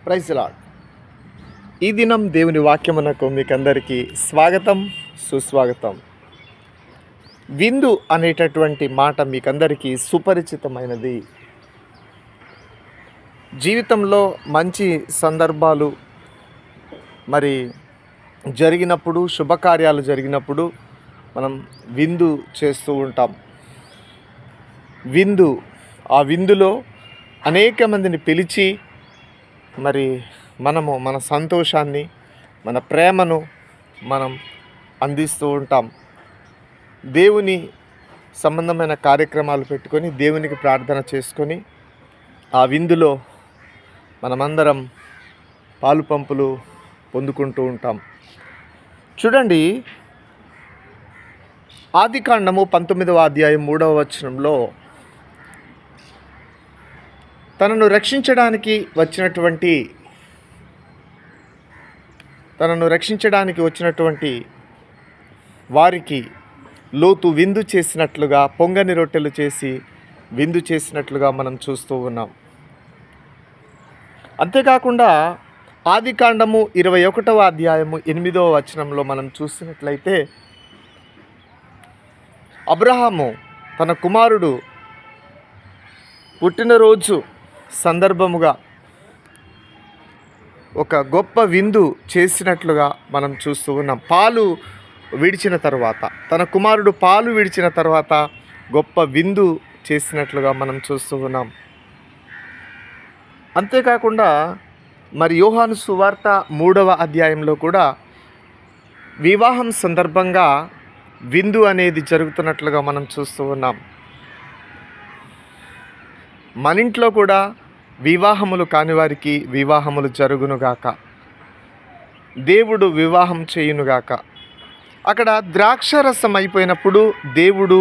Praise lord. ఈ దినం దేవుని వాక్యమునకు మీకందరికీ స్వాగతం, సుస్వాగతం. విందు అనేటటువంటి మాట మీకందరికీ సుపరిచితమైనది. జీవితంలో మంచి సందర్భాలు జరిగినప్పుడు, శుభకార్యాలు జరిగినప్పుడు మనం విందు చేస్తూ ఉంటాం. ఆ విందులో అనేక మందిని పిలిచి మనము మన సంతోషాన్ని, మన ప్రేమను మనం అందిస్తూ ఉంటాం. దేవుని సంబంధమైన కార్యక్రమాలు పెట్టుకొని, దేవునికి ప్రార్థన చేసుకొని ఆ విందులో మనమందరం పాలు పంపులు పొందుకుంటూ ఉంటాం. చూడండి, ఆదికాండము 19వ అధ్యాయం 3వ వచనంలో తనను రక్షించడానికి వచ్చినటువంటి వారికి లోతు విందు చేసినట్లుగా, పొంగని రొట్టెలు చేసి విందు చేసినట్లుగా మనం చూస్తూ ఉన్నాం. అంతేకాకుండా ఆదికాండము 21వ అధ్యాయము 8వ వచనంలో మనం చూసినట్లయితే అబ్రహాము తన కుమారుడు పుట్టినరోజు సందర్భముగా ఒక గొప్ప విందు చేసినట్లుగా మనం చూస్తూ ఉన్నాం. తన కుమారుడు పాలు విడిచిన తర్వాత గొప్ప విందు చేసినట్లుగా మనం చూస్తూ ఉన్నాం. అంతేకాకుండా యోహాను సువార్త 3వ అధ్యాయంలో కూడా వివాహం సందర్భంగా విందు అనేది జరుగుతున్నట్లుగా మనం చూస్తూ ఉన్నాం. మన ఇంట్లో కూడా వివాహములు కాని వారికి వివాహములు జరుగునుగాక, దేవుడు వివాహం చేయునుగాక. అక్కడ ద్రాక్షరసం అయిపోయినప్పుడు దేవుడు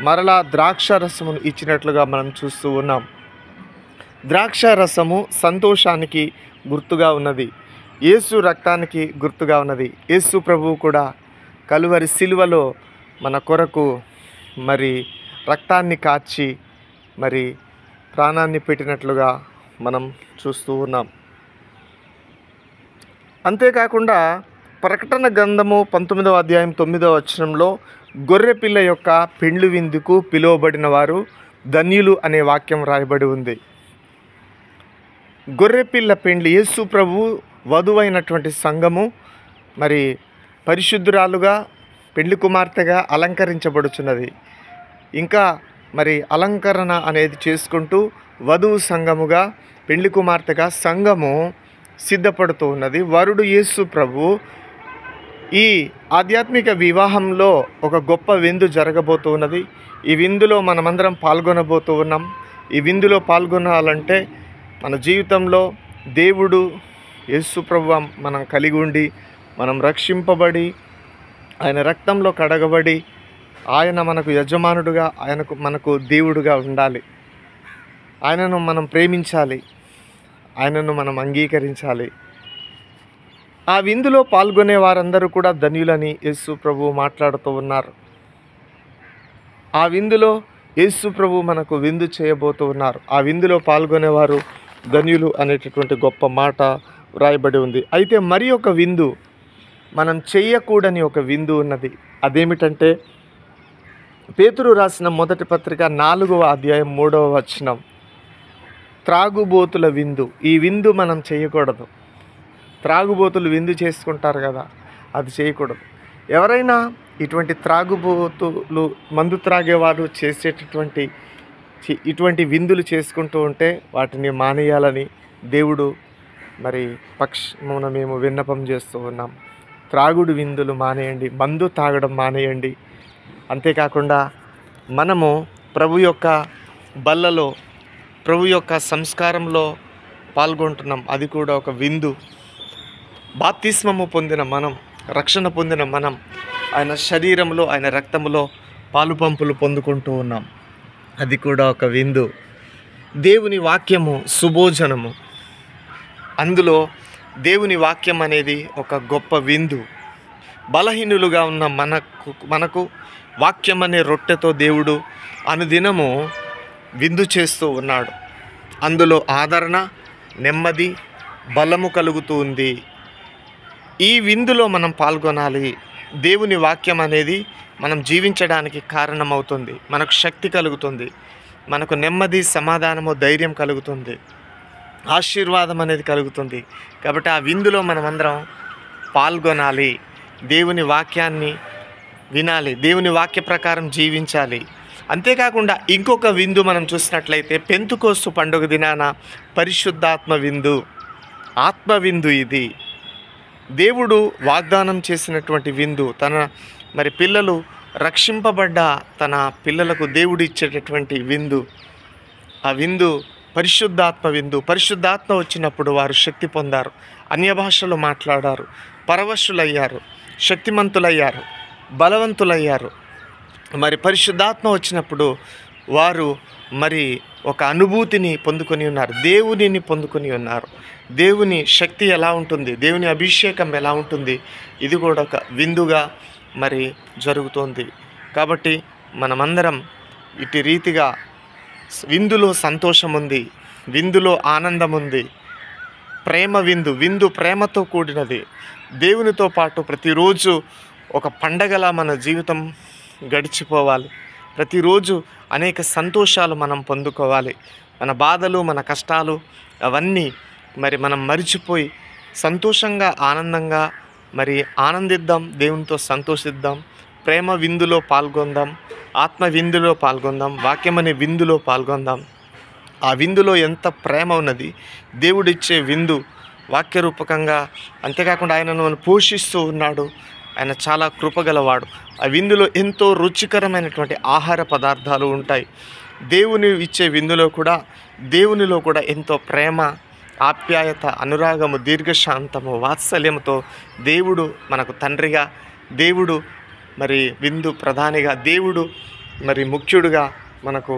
మరలా ద్రాక్షరసమును ఇచ్చినట్లుగా మనం చూస్తూ ఉన్నాం. ద్రాక్షరసము సంతోషానికి గుర్తుగా ఉన్నది, యేసు రక్తానికి గుర్తుగా ఉన్నది. యేసు ప్రభువు కూడా కలువరి సిలువలో మన కొరకు రక్తాన్ని కార్చి ప్రాణాన్ని పెట్టినట్లుగా మనం చూస్తూ ఉన్నాం. అంతేకాకుండా ప్రకటన గ్రంథము 19వ అధ్యాయం 9వ వచనంలో గొర్రెపిల్ల యొక్క పెండ్లి విందుకు పిలువబడిన వారు ధన్యులు అనే వాక్యం రాయబడి ఉంది. గొర్రెపిల్ల పెండ్లి, యేసు ప్రభు వధువైనటువంటి సంఘము పరిశుద్ధురాలుగా, పెండ్లి కుమార్తెగా అలంకరించబడుచున్నది. ఇంకా అలంకరణ అనేది చేసుకుంటూ వధువు సంఘముగా, పెండ్లి కుమార్తెగా సంఘము సిద్ధపడుతూ ఉన్నది. వరుడు యేసు ప్రభు. ఈ ఆధ్యాత్మిక వివాహంలో ఒక గొప్ప విందు జరగబోతూ ఉన్నది. ఈ విందులో మనమందరం పాల్గొనబోతూ ఉన్నాం. ఈ విందులో పాల్గొనాలంటే మన జీవితంలో దేవుడు యేసు ప్రభు మనం కలిగి ఉండి, మనం రక్షింపబడి, ఆయన రక్తంలో కడగబడి, ఆయన మనకు యజమానుడుగా, మనకు దేవుడుగా ఉండాలి. ఆయనను మనం ప్రేమించాలి, ఆయనను మనం అంగీకరించాలి. ఆ విందులో పాల్గొనే వారందరూ కూడా ధన్యులని యేసు ప్రభువు మాట్లాడుతూ ఉన్నారు. ఆ విందులో యేసు ప్రభువు మనకు విందు చేయబోతూ ఉన్నారు. ఆ విందులో పాల్గొనేవారు ధన్యులు అనేటటువంటి గొప్ప మాట వ్రాయబడి ఉంది. అయితే మరి ఒక విందు, మనం చెయ్యకూడని ఒక విందు ఉన్నది. అదేమిటంటే పేతురు రాసిన మొదటి పత్రిక 4వ అధ్యాయం 3వ వచనం, త్రాగుబోతుల విందు. ఈ విందు మనం చేయకూడదు. త్రాగుబోతులు విందు చేసుకుంటారు కదా, అది చేయకూడదు. ఎవరైనా ఇటువంటి త్రాగుబోతులు, మందు త్రాగేవారు చేసేటటువంటి ఇటువంటి విందులు చేసుకుంటూ ఉంటే వాటిని మానేయాలని దేవుడు పక్షమున మేము విన్నపం చేస్తూ ఉన్నాం. త్రాగుడు విందులు మానేయండి, మందు తాగడం మానేయండి. అంతేకాకుండా మనము ప్రభు యొక్క బల్లలో, ప్రభు యొక్క సంస్కారంలో పాల్గొంటున్నాం. అది కూడా ఒక విందు. బాప్తిస్మము పొందిన మనం, రక్షణ పొందిన మనం ఆయన శరీరంలో, ఆయన రక్తంలో పాలు పంపులు పొందుకుంటూ ఉన్నాం. అది కూడా ఒక విందు. దేవుని వాక్యము సుభోజనము. అందులో దేవుని వాక్యం అనేది ఒక గొప్ప విందు. బలహీనులుగా ఉన్న మనకు వాక్యం అనే రొట్టెతో దేవుడు అనుదినము విందు చేస్తూ ఉన్నాడు. అందులో ఆదరణ, నెమ్మది, బలము కలుగుతూ ఉంది. ఈ విందులో మనం పాల్గొనాలి. దేవుని వాక్యం అనేది మనం జీవించడానికి కారణమవుతుంది. మనకు శక్తి కలుగుతుంది, మనకు నెమ్మది, సమాధానము, ధైర్యం కలుగుతుంది, ఆశీర్వాదం అనేది కలుగుతుంది. కాబట్టి ఆ విందులో మనమందరం పాల్గొనాలి, దేవుని వాక్యాన్ని వినాలి, దేవుని వాక్య ప్రకారం జీవించాలి. అంతేకాకుండా ఇంకొక విందు మనం చూసినట్లయితే పెంతుకోస్తు పండుగ దినాన పరిశుద్ధాత్మ విందు, ఆత్మ విందు. ఇది దేవుడు వాగ్దానం చేసినటువంటి విందు. తన పిల్లలు రక్షింపబడ్డ తన పిల్లలకు దేవుడు ఇచ్చేటటువంటి విందు. ఆ విందు పరిశుద్ధాత్మ విందు. పరిశుద్ధాత్మ వచ్చినప్పుడు వారు శక్తి పొందారు, అన్య భాషలు మాట్లాడారు, పరవశులయ్యారు, శక్తిమంతులయ్యారు, బలవంతులయ్యారు. పరిశుద్ధాత్మ వచ్చినప్పుడు వారు ఒక అనుభూతిని పొందుకొని ఉన్నారు, దేవునిని పొందుకొని ఉన్నారు. దేవుని శక్తి ఎలా ఉంటుంది, దేవుని అభిషేకం ఎలా ఉంటుంది, ఇది కూడా ఒక విందుగా జరుగుతోంది. కాబట్టి మనమందరం ఇటు రీతిగా విందులో సంతోషం ఉంది, విందులో ఆనందం ఉంది. ప్రేమ విందు, విందు ప్రేమతో కూడినది. దేవునితో పాటు ప్రతిరోజు ఒక పండగలా మన జీవితం గడిచిపోవాలి. ప్రతిరోజు అనేక సంతోషాలు మనం పొందుకోవాలి. మన బాధలు, మన కష్టాలు అవన్నీ మనం మరిచిపోయి సంతోషంగా, ఆనందంగా ఆనందిద్దాం, దేవునితో సంతోషిద్దాం. ప్రేమ విందులో పాల్గొందాం, ఆత్మ విందులో పాల్గొందాం, వాక్యమనే విందులో పాల్గొందాం. ఆ విందులో ఎంత ప్రేమ ఉన్నది, దేవుడిచ్చే విందు వాక్యరూపకంగా. అంతేకాకుండా ఆయనను మనం పోషిస్తూ ఉన్నాడు, ఆయన చాలా కృపగలవాడు. ఆ విందులో ఎంతో రుచికరమైనటువంటి ఆహార పదార్థాలు ఉంటాయి. దేవుని ఇచ్చే విందులో కూడా, దేవునిలో కూడా ఎంతో ప్రేమ, ఆప్యాయత, అనురాగము, దీర్ఘశాంతము, వాత్సల్యంతో దేవుడు మనకు తండ్రిగా, దేవుడు విందు ప్రధానిగా, దేవుడు ముఖ్యుడుగా మనకు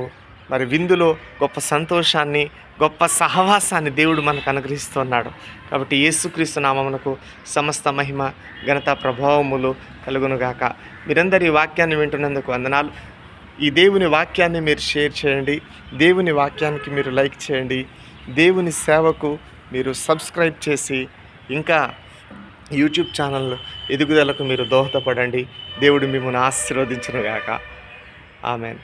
విందులో గొప్ప సంతోషాన్ని, గొప్ప సహవాసాన్ని దేవుడు మనకు అనుగ్రహిస్తున్నాడు. కాబట్టి యేసుక్రీస్తు నామమునకు సమస్త మహిమ, ఘనత, ప్రభావములు కలుగునుగాక. మీరందరూ ఈ వాక్యాన్ని వింటున్నందుకు వందనాలు. ఈ దేవుని వాక్యాన్ని మీరు షేర్ చేయండి, దేవుని వాక్యానికి మీరు లైక్ చేయండి, దేవుని సేవకు మీరు సబ్స్క్రైబ్ చేసి ఇంకా యూట్యూబ్ ఛానల్ ఎదుగుదలకు మీరు దోహదపడండి. దేవుడు మిమ్మల్ని ఆశీర్వదించునుగాక. ఆమేన్.